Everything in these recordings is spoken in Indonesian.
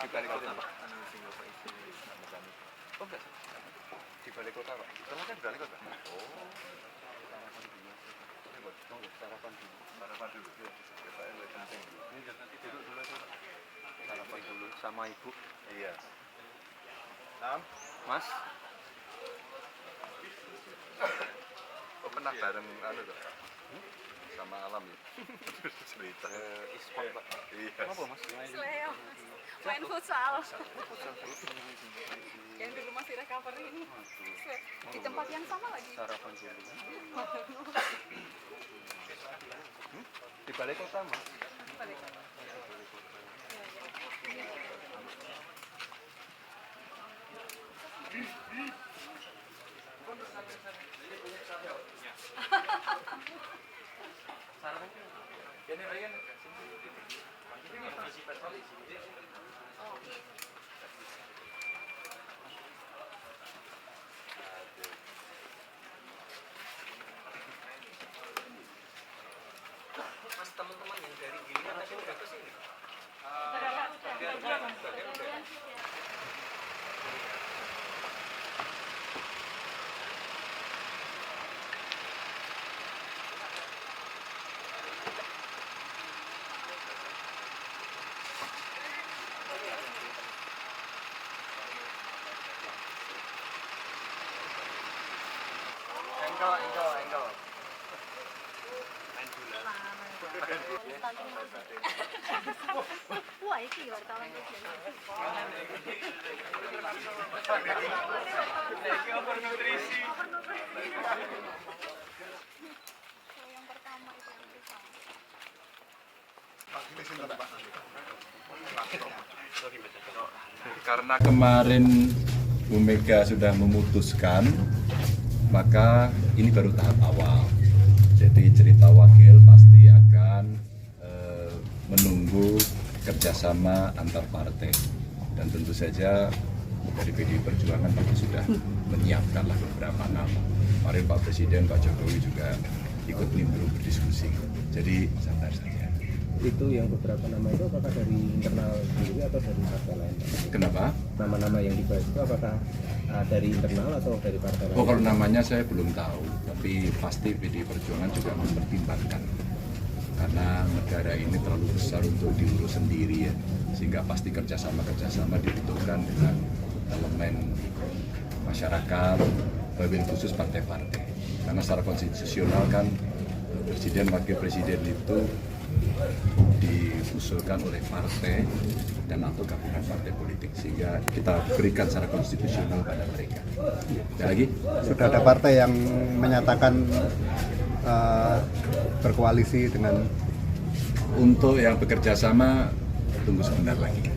Di balik kota Pak. Oh enggak. Di balik kota Pak. Ternyata di balik kota. Oh. Sarapan dulu. Sarapan dulu. Ini nanti duduk dulu aja Pak. Sarapan dulu sama Ibu. Iya. Mas. Oh pernah bareng tuh? Sama Alam ya? Cerita e-sport Pak. Iya. Kenapa Mas? Main futsal. Yang dulu masih recovery ini. Di tempat yang sama lagi. Sarapan dulu. Di balik kota Mas? Di balik kota. Mas, teman-teman yang dari Gilingan tadi udah ke sini? Engkau. Wah, itu wartawan yang pertama itu yang Karena kemarin Bu Mega sudah memutuskan, maka ini baru tahap awal. Jadi cerita wakil pasti akan menunggu kerjasama antar partai, dan tentu saja dari PDI Perjuangan pasti sudah menyiapkan beberapa nama. Kemarin Pak Presiden, Pak Jokowi juga ikut nimbrung berdiskusi. Jadi santai saja. Itu yang beberapa nama itu apakah dari internal sendiri atau dari partai lain? Kenapa? Nama-nama yang dibahas itu apakah dari internal atau dari partai lain? Oh, kalau namanya saya belum tahu, tapi pasti PDI Perjuangan juga mempertimbangkan. Karena negara ini terlalu besar untuk diurus sendiri ya, sehingga pasti kerjasama dibutuhkan dengan elemen masyarakat, wabil khusus partai-partai. Karena secara konstitusional kan presiden, wakil presiden itu diusulkan oleh partai dan atau gabungan partai politik, sehingga kita berikan secara konstitusional pada mereka. Ada lagi? Sudah ada partai yang menyatakan berkoalisi dengan untuk yang bekerja sama, tunggu sebentar lagi.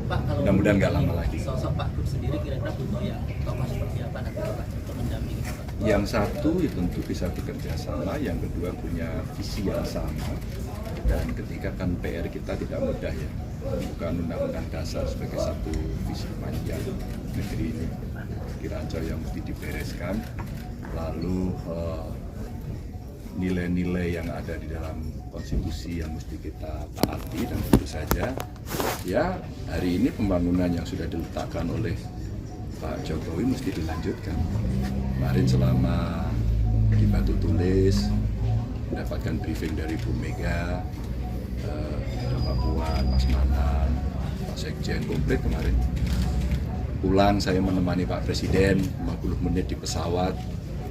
Pak, kalau Mudah-mudahan nggak lama lagi. sosok Pak Gub sendiri kira-kira butuh yang tokoh seperti apa nanti Pak untuk mendampingi Pak? Yang satu ya tentu bisa bekerja sama, yang kedua punya visi yang sama, dan ketiga kan PR kita tidak mudah ya, bukan undang-undang dasar sebagai satu visi panjang negeri ini, kira-kira yang mesti dibereskan, lalu nilai-nilai yang ada di dalam konstitusi yang mesti kita taati, dan tentu saja ya hari ini pembangunan yang sudah diletakkan oleh Pak Jokowi mesti dilanjutkan. Kemarin selama di Batu Tulis mendapatkan briefing dari Bu Mega, Pak Puan, Mas Manan, Pak Sekjen, komplit kemarin. Pulang saya menemani Pak Presiden 50 menit di pesawat,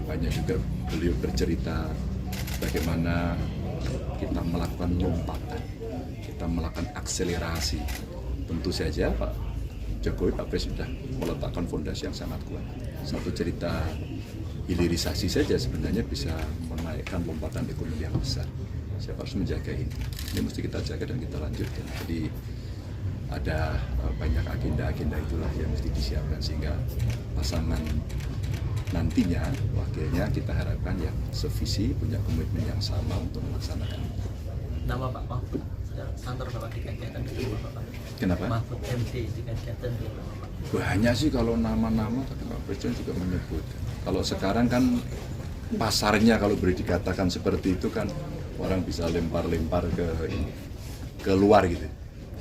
banyak juga beliau bercerita bagaimana kita melakukan lompatan, kita melakukan akselerasi. Tentu saja Pak Jokowi, Pak Presiden sudah meletakkan fondasi yang sangat kuat. Satu cerita hilirisasi saja sebenarnya bisa menaikkan lompatan ekonomi yang besar. Siapa harus menjaga ini? Ini mesti kita jaga dan kita lanjutkan. Jadi ada banyak agenda-agenda itulah yang mesti disiapkan, sehingga pasangan nantinya wakilnya kita harapkan yang sevisi, punya komitmen yang sama untuk melaksanakan. Nama Pak Mahfud, kantor Bapak di kegiatan itu Bapak? Kenapa? Mahfud MD di kegiatan itu Bapak? Banyak sih kalau nama-nama, tapi Pak Presiden juga menyebut. Kalau sekarang kan pasarnya kalau boleh dikatakan seperti itu kan orang bisa lempar-lempar ke luar gitu.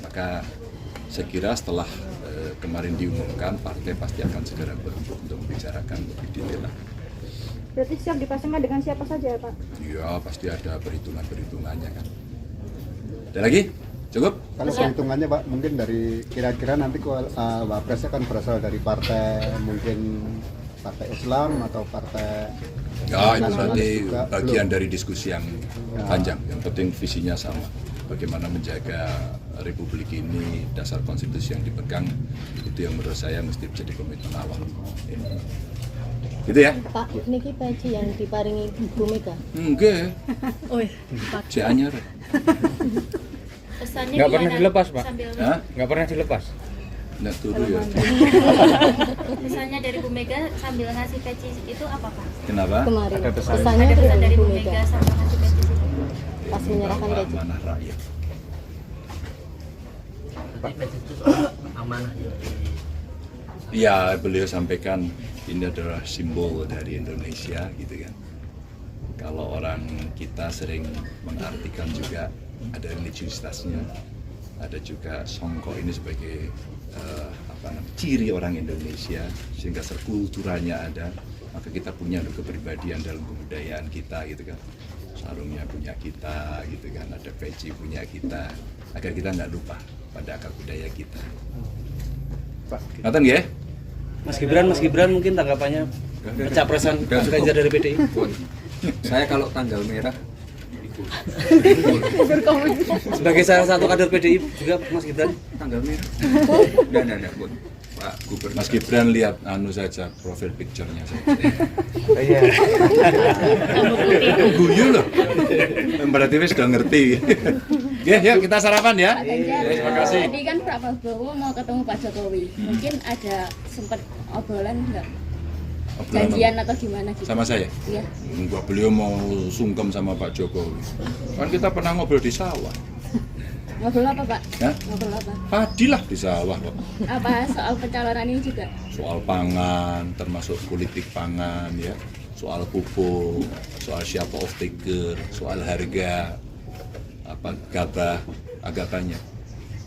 Maka saya kira setelah kemarin diumumkan, partai pasti akan segera berembuk untuk membicarakan lebih detail. Berarti siap dipasangkan dengan siapa saja ya Pak? Iya, pasti ada perhitungannya kan. Ada lagi? Cukup? Kalau perhitungannya Pak, mungkin dari kira-kira nanti Wapresnya kan berasal dari partai, mungkin partai Islam atau partai Ya, itu nasionalis nanti juga, bagian belum. dari diskusi yang panjang. Yang penting visinya sama. Bagaimana menjaga Republik ini, dasar konstitusi yang dipegang, itu yang menurut saya mesti menjadi komitmen awal. Gitu ya? Pak, niki peci yang diparingi Bu Mega. Enggak. Si anyar. Pesannya Nggak pernah dilepas, Pak. Hah? Nggak pernah dilepas. Nggak turu ya. Pesannya dari Bu Mega sambil ngasih peci itu apa Pak? Kenapa? Kemarin. Ada pesan. Pesannya Ada pesan dari Bu Mega sambil ngasih peci itu. Pas menyerahkan Bahwa peci. amanah rakyat. Berarti peci itu soal amanah ya. Ya, beliau sampaikan ini adalah simbol dari Indonesia gitu kan. Kalau orang kita sering mengartikan juga ada religiusitasnya, ada juga songkok ini sebagai ciri orang Indonesia, sehingga serkulturalnya ada. Maka kita punya kepribadian dalam kebudayaan kita gitu kan. Sarungnya punya kita gitu kan, ada peci punya kita, agar kita nggak lupa pada akar budaya kita. Nonton ya? Mas Gibran mungkin tanggapannya pencapresan Mas Ganjar dari PDI. Saya kalau tanggal merah Sebagai salah satu kader PDI juga Mas Gibran. tanggal merah. Enggak, Bun. Pak Gubernur. Mas Gibran lihat saja profil picture-nya saja. Iya. Guyu loh. Berarti wis sudah ngerti. Oke, yuk kita sarapan ya. Terima kasih. Tadi kan Pak Prabowo mau ketemu Pak Jokowi. Mungkin ada sempat obrolan nggak? Obrolan Janjian atau gimana gitu? sama saya? Iya. Enggak, beliau mau sungkem sama Pak Jokowi. Kan kita pernah ngobrol di sawah. Ngobrol apa Pak? Hah? Ngobrol apa? Padi lah di sawah kok. Apa soal pencalonan ini juga? Soal pangan, termasuk politik pangan ya. Soal pupuk, soal siapa off taker, soal harga, gabah, agak banyak.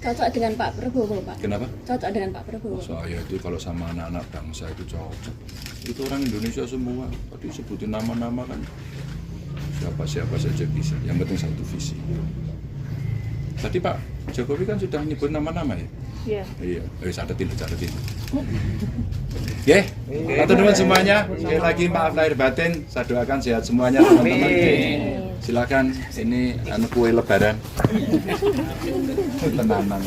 Cocok dengan Pak Prabowo Pak? Kenapa? Cocok dengan Pak Prabowo? Saya itu kalau sama anak-anak bangsa itu cocok. Itu orang Indonesia semua. Tadi sebutin nama-nama kan. Siapa-siapa saja bisa. Yang penting satu visi. Tadi Pak Jokowi kan sudah nyebut nama-nama ya? Iya. Iya. Catetin. Oke, satu teman semuanya. Sekali lagi maaf lahir batin. Saya doakan sehat semuanya teman-teman. Silakan. Ini kue lebaran. Tenanan.